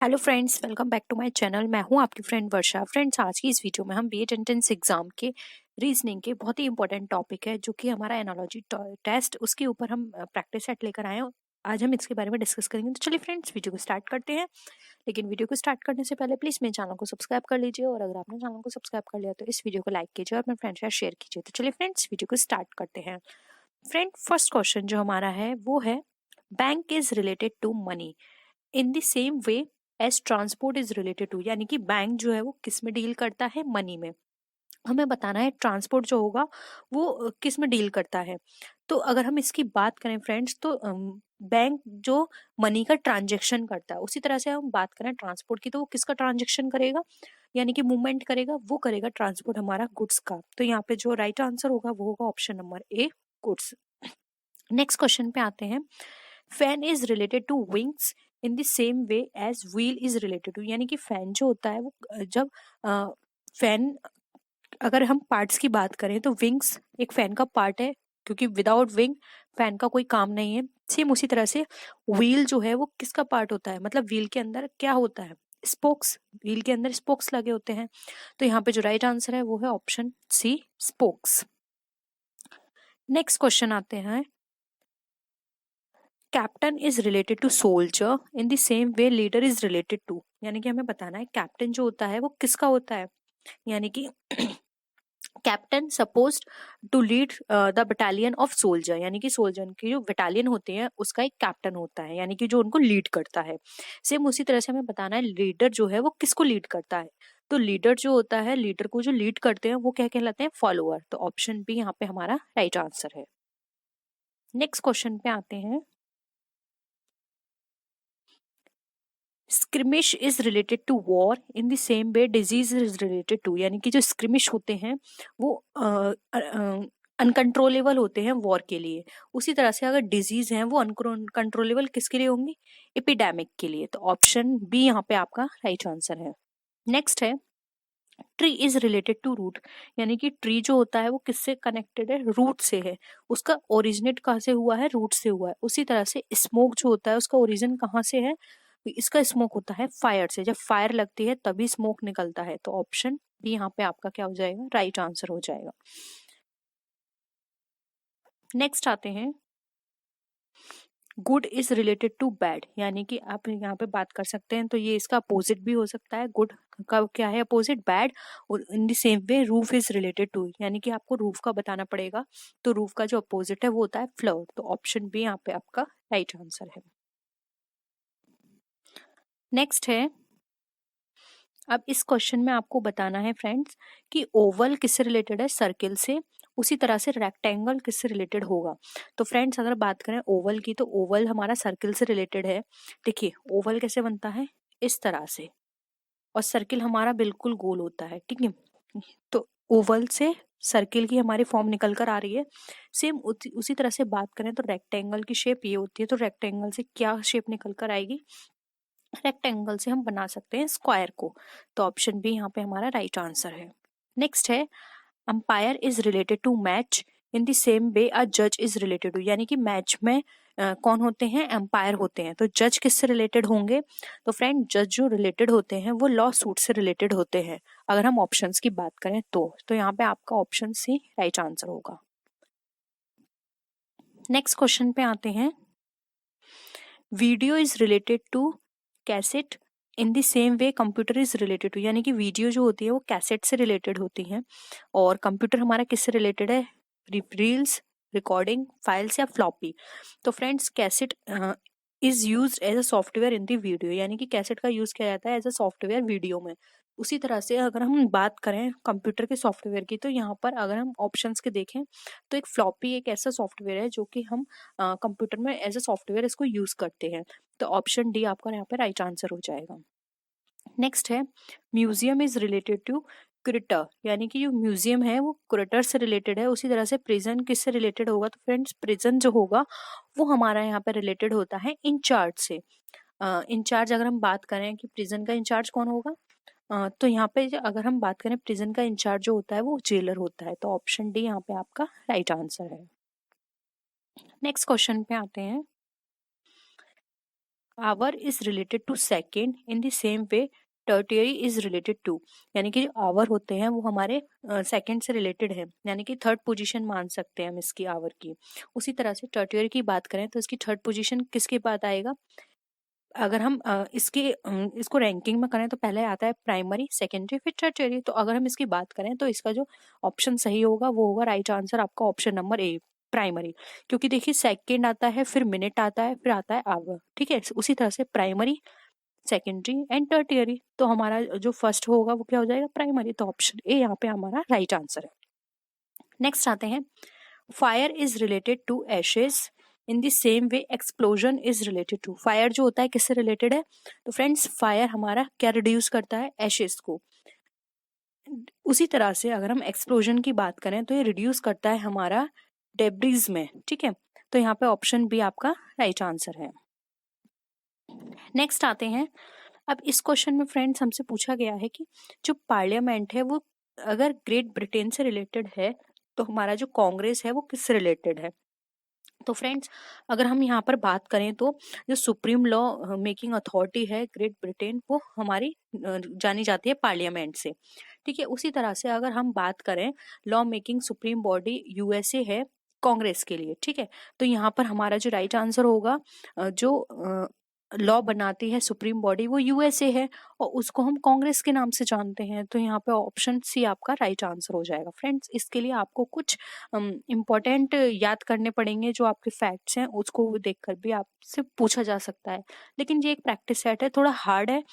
Hello friends, welcome back to my channel. मैं हूं आपकी फ्रेंड वर्षा। फ्रेंड्स, आज की इस वीडियो में हम बीएड एंट्रेंस एग्जाम के रीजनिंग के बहुत ही इंपॉर्टेंट टॉपिक है जो कि हमारा एनालॉजी टेस्ट, उसके ऊपर हम प्रैक्टिस सेट लेकर आए हैं। आज हम इसके बारे में डिस्कस करेंगे। तो चलिए फ्रेंड्स, वीडियो को स्टार्ट करते हैं। लेकिन वीडियो को स्टार्ट करने से पहले प्लीज मेरे चैनल को सब्सक्राइब कर लीजिए, और अगर आपने चैनल को सब्सक्राइब कर लिया तो इस वीडियो को लाइक कीजिए और अपने फ्रेंड्स के साथ शेयर कीजिए। तो चलिए फ्रेंड्स, वीडियो को स्टार्ट करते हैं। फ्रेंड, फर्स्ट क्वेश्चन जो हमारा है वो है, bank is related to money in the same way as transport is related to. यानी कि बैंक जो है वो किस में डील करता है? मनी में। हमें बताना है ट्रांसपोर्ट जो होगा वो किस में डील करता है। तो अगर हम इसकी बात करें फ्रेंड्स, तो बैंक जो मनी का ट्रांजेक्शन करता है, उसी तरह से हम बात करें ट्रांसपोर्ट की, तो वो किसका ट्रांजेक्शन करेगा? यानी कि मूवमेंट करेगा, वो करेगा ट्रांसपोर्ट हमारा गुड्स का। तो यहाँ पे जो राइट आंसर होगा वो होगा option number A, goods. Next question पे आते हैं। Fan is related to wings in the same way as wheel is related to. यानी कि फैन जो होता है वो जब फैन, अगर हम पार्ट्स की बात करें तो विंग्स एक फैन का पार्ट है, क्योंकि विदाउट विंग फैन का कोई काम नहीं है। सेम उसी तरह से व्हील जो है वो किसका पार्ट होता है? मतलब व्हील के अंदर क्या होता है? स्पोक्स। व्हील के अंदर स्पोक्स लगे होते हैं। तो यहाँ पे जो राइट आंसर है वो है option C, spokes. Next question आते हैं। Captain is related to soldier in the same way leader is related to. यानी कि हमें बताना है कैप्टन जो होता है वो किसका होता है। यानी कि captain suppose to lead the battalion of soldier. यानी कि सोल्जर की जो बटालियन होते हैं उसका एक कैप्टन होता है, यानी कि जो उनको लीड करता है। सेम उसी तरह से हमें बताना है लीडर जो है वो किसको लीड करता है। तो लीडर जो होता है, लीडर को जो लीड करते हैं वो क्या कहलाते हैं? फॉलोअर। तो ऑप्शन बी यहाँ पे हमारा राइट आंसर है। नेक्स्ट क्वेश्चन पे आते हैं। Skirmish is related to war in the same way disease is related to. यानी कि जो स्क्रिमिश होते हैं वो अनकंट्रोलेबल होते हैं वॉर के लिए। उसी तरह से अगर डिजीज हैं वो अनकंट्रोलेबल किसके लिए होंगी? एपिडेमिक के लिए। तो ऑप्शन बी यहाँ पे आपका राइट आंसर है। नेक्स्ट है, tree is related to root. यानी कि ट्री जो होता है वो किससे कनेक्टेड है? रूट से है। उसका ओरिजिनेट कहाँ से हुआ है? रूट से हुआ है। उसी तरह से स्मोक जो होता है उसका ओरिजिन कहाँ से है? इसका स्मोक होता है फायर से। जब फायर लगती है तभी स्मोक निकलता है। तो ऑप्शन बी यहाँ पे आपका क्या हो जाएगा? राइट आंसर हो जाएगा। नेक्स्ट आते हैं, good is related to bad. यानी कि आप यहाँ पे बात कर सकते हैं, तो ये इसका अपोजिट भी हो सकता है। गुड का क्या है अपोजिट? बैड। और in the same way roof is related to, यानी कि आपको रूफ का बताना पड़ेगा। तो रूफ का जो अपोजिट है वो होता है फ्लोर। तो ऑप्शन बी यहाँ पे आपका राइट आंसर है। नेक्स्ट है, अब इस क्वेश्चन में आपको बताना है फ्रेंड्स कि ओवल किससे रिलेटेड है? सर्किल से। उसी तरह से रेक्टेंगल किससे रिलेटेड होगा? तो फ्रेंड्स, अगर बात करें ओवल की, तो ओवल हमारा सर्किल से रिलेटेड है। देखिए ओवल कैसे बनता है? इस तरह से। और सर्किल हमारा बिल्कुल गोल होता है, ठीक है। तो ओवल से सर्किल की हमारी फॉर्म निकल कर आ रही है। सेम उसी तरह से बात करें तो रेक्टेंगल की शेप ये होती है। तो रेक्टेंगल से क्या शेप निकल कर आएगी? रेक्टेंगल से हम बना सकते हैं स्क्वायर को। तो ऑप्शन बी यहाँ पे हमारा राइट आंसर है। नेक्स्ट है, umpire is related to match in the same way a जज इज रिलेटेड टू। यानी कि मैच में कौन होते हैं? एम्पायर होते हैं। तो जज किससे रिलेटेड होंगे? तो फ्रेंड, जज जो रिलेटेड होते हैं वो लॉ सूट से रिलेटेड होते हैं, अगर हम ऑप्शंस की बात करें तो यहाँ पे आपका ऑप्शन सी राइट आंसर होगा। नेक्स्ट क्वेश्चन पे आते हैं। Video is related to cassette in the same way computer is related to. यानी कि वीडियो जो होती है वो कैसेट से रिलेटेड होती है, और कंप्यूटर हमारा किससे रिलेटेड है? रील्स, रिकॉर्डिंग, फाइल्स या फ्लॉपी। तो friends, cassette is use as a software in the video. यानी कि कैसेट का यूज किया जाता है एज अ सॉफ्टवेयर वीडियो में। उसी तरह से अगर हम बात करें कंप्यूटर के सॉफ्टवेयर की, तो यहाँ पर अगर हम ऑप्शंस के देखें तो एक फ्लॉपी एक ऐसा सॉफ्टवेयर है जो कि हम कंप्यूटर में एज अ सॉफ्टवेयर इसको यूज करते हैं। तो ऑप्शन डी आपका यहाँ पे राइट आंसर हो जाएगा। नेक्स्ट है, म्यूजियम इज रिलेटेड टू क्रिटर। यानी कि जो म्यूजियम है वो क्रिटर से रिलेटेड है। उसी तरह से प्रिजन किससे रिलेटेड होगा? तो फ्रेंड्स, प्रिजन जो होगा वो हमारा यहाँ पे रिलेटेड होता है इंचार्ज से। इंचार्ज अगर हम बात करें कि प्रिजन का इंचार्ज कौन होगा, तो यहाँ पे अगर हम बात करें प्रिजन का इंचार्ज जो होता है वो जेलर होता है। तो ऑप्शन डी यहाँ पे आपका राइट आंसर है। नेक्स्ट क्वेश्चन पे आते हैं। Hour is related to second in the same way tertiary is related to, यानी कि जो आवर होते हैं वो हमारे सेकंड से रिलेटेड है, यानी कि थर्ड पोजीशन मान सकते हैं हम इसकी आवर की। उसी तरह से टर्टियरी की बात करें तो इसकी थर्ड पोजीशन किसके बाद आएगा? अगर हम इसको रैंकिंग में करें तो पहले आता है प्राइमरी, सेकेंडरी, फिर टर्टियरी। तो अगर हम इसकी बात करें तो इसका जो ऑप्शन सही होगा वो होगा राइट आंसर आपका ऑप्शन नंबर ए, प्राइमरी। क्योंकि देखिए सेकेंड आता है, फिर मिनट आता है, फिर आता है आवर, ठीक है। उसी तरह से प्राइमरी, सेकेंडरी एंड टर्टियरी, तो हमारा जो फर्स्ट होगा वो क्या हो जाएगा? प्राइमरी। तो ऑप्शन ए यहाँ पे हमारा राइट आंसर है। नेक्स्ट आते हैं, fire is related to ashes in the same way explosion is related to. Fire जो होता है किससे रिलेटेड है? तो फ्रेंड्स फायर हमारा क्या रिड्यूस करता है? एशेज को। उसी तरह से अगर हम एक्सप्लोजन की बात करें तो ये रिड्यूस करता है हमारा डेब्रीज में, ठीक है। तो यहाँ पे ऑप्शन बी आपका राइट आंसर है। नेक्स्ट आते हैं, अब इस क्वेश्चन में फ्रेंड्स हमसे पूछा गया है कि जो पार्लियामेंट है वो अगर ग्रेट ब्रिटेन से रिलेटेड है तो हमारा जो कांग्रेस है वो किससे रिलेटेड है? तो फ्रेंड्स अगर हम यहाँ पर बात करें तो जो सुप्रीम लॉ मेकिंग अथॉरिटी है ग्रेट ब्रिटेन, वो हमारी जानी जाती है पार्लियामेंट से, ठीक है। उसी तरह से अगर हम बात करें law making supreme body USA है कांग्रेस के लिए, ठीक है। तो यहाँ पर हमारा जो राइट आंसर होगा, जो लॉ बनाती है सुप्रीम बॉडी वो यूएसए है और उसको हम कांग्रेस के नाम से जानते हैं। तो यहाँ पे ऑप्शन सी आपका राइट आंसर हो जाएगा। फ्रेंड्स इसके लिए आपको कुछ इम्पोर्टेंट याद करने पड़ेंगे, जो आपके फैक्ट्स हैं उसको देखकर भी आपसे पूछा जा सकता है। लेकिन ये एक प्रैक्टिस सेट है, थोड़ा हार्ड है,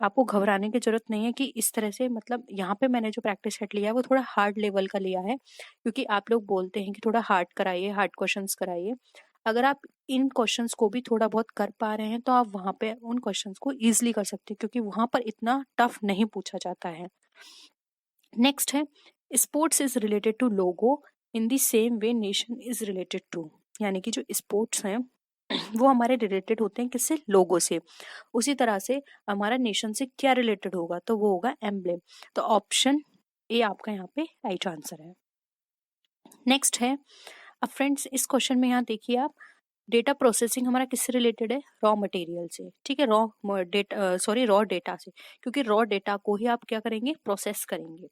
आपको घबराने की जरूरत नहीं है कि इस तरह से, मतलब यहाँ पे मैंने जो प्रैक्टिस सेट लिया है वो थोड़ा हार्ड लेवल का लिया है, क्योंकि आप लोग बोलते हैं कि थोड़ा हार्ड कराइए, हार्ड क्वेश्चंस कराइए। अगर आप इन क्वेश्चंस को भी थोड़ा बहुत कर पा रहे हैं तो आप वहाँ पे उन क्वेश्चंस को इजीली कर सकते हैं, क्योंकि वहाँ पर इतना टफ नहीं पूछा जाता है। नेक्स्ट है, sports is related to logo in the same way nation is related to, यानी कि जो स्पोर्ट्स हैं वो हमारे रिलेटेड होते हैं किससे? लोगो से। उसी तरह से हमारा नेशन से क्या रिलेटेड होगा? तो वो होगा एम्ब्लेम। तो ऑप्शन ए आपका यहाँ पे राइट आंसर है। नेक्स्ट है, अब फ्रेंड्स इस क्वेश्चन में यहाँ देखिए आप, डेटा प्रोसेसिंग हमारा किससे रिलेटेड है? रॉ मटेरियल से, ठीक है, रॉ डेटा से, क्योंकि रॉ डेटा को ही आप क्या करेंगे? प्रोसेस करेंगे।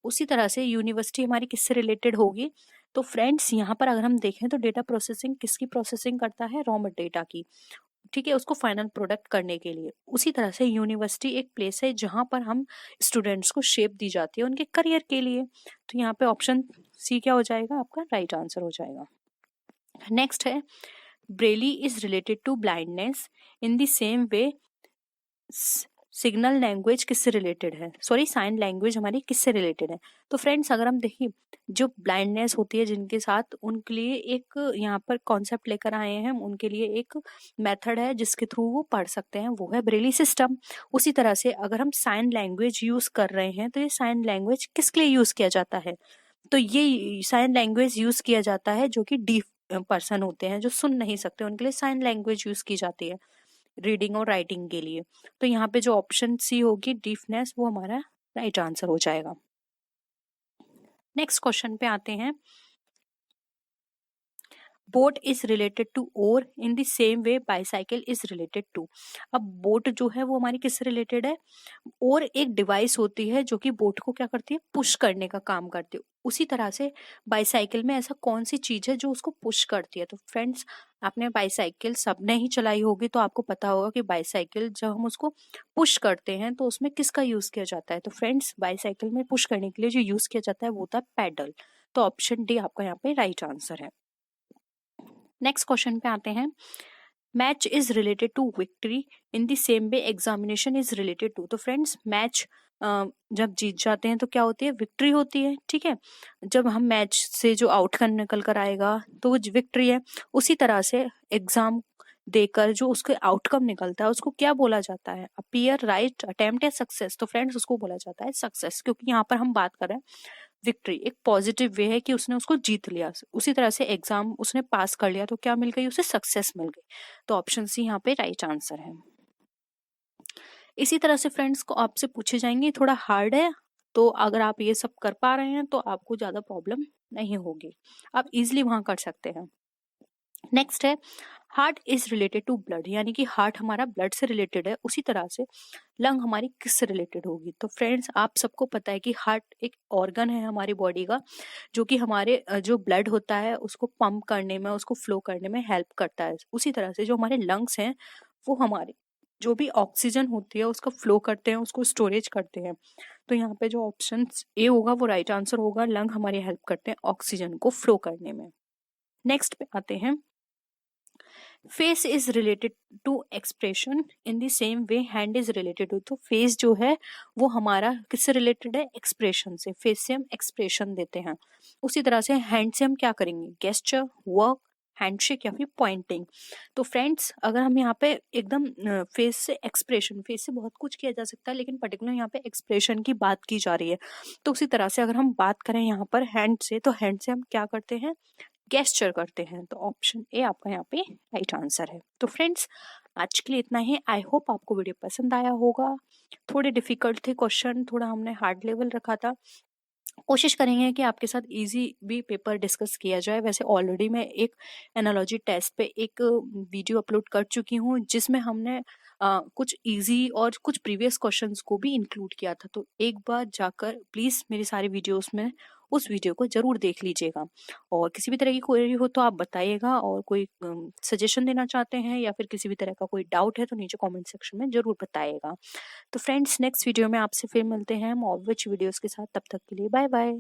उसी तरह से यूनिवर्सिटी हमारी किससे रिलेटेड होगी? तो फ्रेंड्स यहाँ पर अगर हम देखें तो डेटा प्रोसेसिंग किसकी प्रोसेसिंग करता है? रॉ डेटा की, ठीक है, उसको फाइनल प्रोडक्ट करने के लिए। उसी तरह से यूनिवर्सिटी एक प्लेस है जहां पर हम स्टूडेंट्स को शेप दी जाती है उनके करियर के लिए। तो यहाँ पे ऑप्शन सी क्या हो जाएगा? आपका राइट आंसर हो जाएगा। नेक्स्ट है, braille is related to blindness in the same way signal language किससे रिलेटेड है? सॉरी, साइन लैंग्वेज हमारी किससे रिलेटेड है? तो फ्रेंड्स अगर हम देखिए, जो ब्लाइंडनेस होती है जिनके साथ, उनके लिए एक यहाँ पर कॉन्सेप्ट लेकर आए हैं हम, उनके लिए एक मेथड है जिसके थ्रू वो पढ़ सकते हैं, वो है ब्रेली सिस्टम। उसी तरह से अगर हम साइन लैंग्वेज यूज कर रहे हैं तो ये साइन लैंग्वेज किसके लिए यूज किया जाता है? तो ये साइन लैंग्वेज यूज किया जाता है जो कि डीफ पर्सन होते हैं, जो सुन नहीं सकते, उनके लिए साइन लैंग्वेज यूज की जाती है रीडिंग और राइटिंग के लिए। तो यहाँ पे जो ऑप्शन सी होगी डीफनेस, वो हमारा राइट आंसर हो जाएगा। नेक्स्ट क्वेश्चन पे आते हैं, boat is related to oar in the same way bicycle is related to. अब बोट जो है वो हमारी किससे रिलेटेड है? और एक डिवाइस होती है जो कि बोट को क्या करती है? पुश करने का काम करती है। उसी तरह से बाईसाइकिल में ऐसा कौन सी चीज है जो उसको पुश करती है? तो फ्रेंड्स आपने बाईसाइकिल सबने ही चलाई होगी, तो आपको पता होगा कि बाईसाइकिल जब हम उसको पुश करते हैं तो उसमें किसका यूज किया जाता है? तो फ्रेंड्स बाईसाइकिल में पुश करने के लिए जो यूज किया जाता है वो होता है पैडल। तो ऑप्शन डी आपका यहाँ पे राइट आंसर है। नेक्स्ट क्वेश्चन पे आते हैं, match is related to victory in the same way examination is related to. तो फ्रेंड्स मैच जब जीत जाते हैं तो क्या होती है? विक्ट्री होती है, ठीक है। जब हम मैच से जो आउटकम निकल कर आएगा तो वो विक्ट्री है। उसी तरह से एग्जाम देकर जो उसके आउटकम निकलता है उसको क्या बोला जाता है? अपीयर, राइट, अटेम्प्ट या सक्सेस? तो फ्रेंड्स उसको बोला जाता है सक्सेस, क्योंकि यहाँ पर हम बात कर रहे हैं विक्ट्री एक पॉजिटिव वे है कि उसने उसको जीत लिया। उसी तरह से एग्जाम उसने पास कर लिया तो क्या मिल गई? उसे सक्सेस मिल गई। तो ऑप्शन सी यहाँ पे राइट आंसर है। इसी तरह से फ्रेंड्स को आपसे पूछे जाएंगे, थोड़ा हार्ड है, तो अगर आप ये सब कर पा रहे हैं तो आपको ज्यादा प्रॉब्लम नहीं होगी, आप इजिली वहां कर सकते हैं। नेक्स्ट है, heart is related to blood, यानी कि हार्ट हमारा ब्लड से रिलेटेड है, उसी तरह से लंग हमारी किससे रिलेटेड होगी? तो फ्रेंड्स, आप सबको पता है कि हार्ट एक ऑर्गन है हमारी बॉडी का, जो कि हमारे जो ब्लड होता है उसको पंप करने में, उसको फ्लो करने में हेल्प करता है। उसी तरह से जो हमारे लंग्स हैं वो हमारे जो भी ऑक्सीजन होती है उसका फ्लो करते हैं, उसको स्टोरेज करते हैं। तो यहाँ पे जो ऑप्शन ए होगा वो राइट आंसर होगा, लंग हमारी हेल्प करते हैं ऑक्सीजन को फ्लो करने में। नेक्स्ट पे आते हैं, face is related to expression in the same way hand is related to. तो फेस जो है वो हमारा किससे रिलेटेड है? एक्सप्रेशन से। फेस से हम एक्सप्रेशन देते हैं, उसी तरह से हैंड से हम क्या करेंगे? गेस्चर, वर्क, हैंडशेक या फिर पॉइंटिंग। तो फ्रेंड्स, अगर हम यहाँ पे एकदम फेस से एक्सप्रेशन, फेस से बहुत कुछ किया जा सकता है लेकिन पर्टिकुलर यहाँ पे एक्सप्रेशन की बात की जा रही है, तो उसी तरह से अगर हम बात करें यहाँ पर हैंड से, तो हैंड से हम क्या करते हैं? गेस्चर करते हैं। तो ऑप्शन ए आपका यहाँ पे राइट आंसर है। तो फ्रेंड्स, आज के लिए इतना ही। आई होप आपको वीडियो पसंद आया होगा। थोड़े डिफिकल्ट थे क्वेश्चन, थोड़ा हमने हार्ड लेवल रखा था। कोशिश करेंगे कि आपके साथ इजी भी पेपर डिस्कस किया जाए। वैसे ऑलरेडी मैं एक एनालॉजी टेस्ट पे एक वीडियो अपलोड कर चुकी हूँ, जिसमें हमने कुछ इजी और कुछ प्रीवियस क्वेश्चंस को भी इंक्लूड किया था। तो एक बार जाकर प्लीज़ मेरी सारी वीडियोस में उस वीडियो को ज़रूर देख लीजिएगा। और किसी भी तरह की क्वेरी हो तो आप बताइएगा, और कोई सजेशन देना चाहते हैं या फिर किसी भी तरह का कोई डाउट है तो नीचे कमेंट सेक्शन में ज़रूर बताइएगा। तो फ्रेंड्स, नेक्स्ट वीडियो में आपसे फिर मिलते हैं और विच वीडियोस के साथ। तब तक के लिए बाय बाय।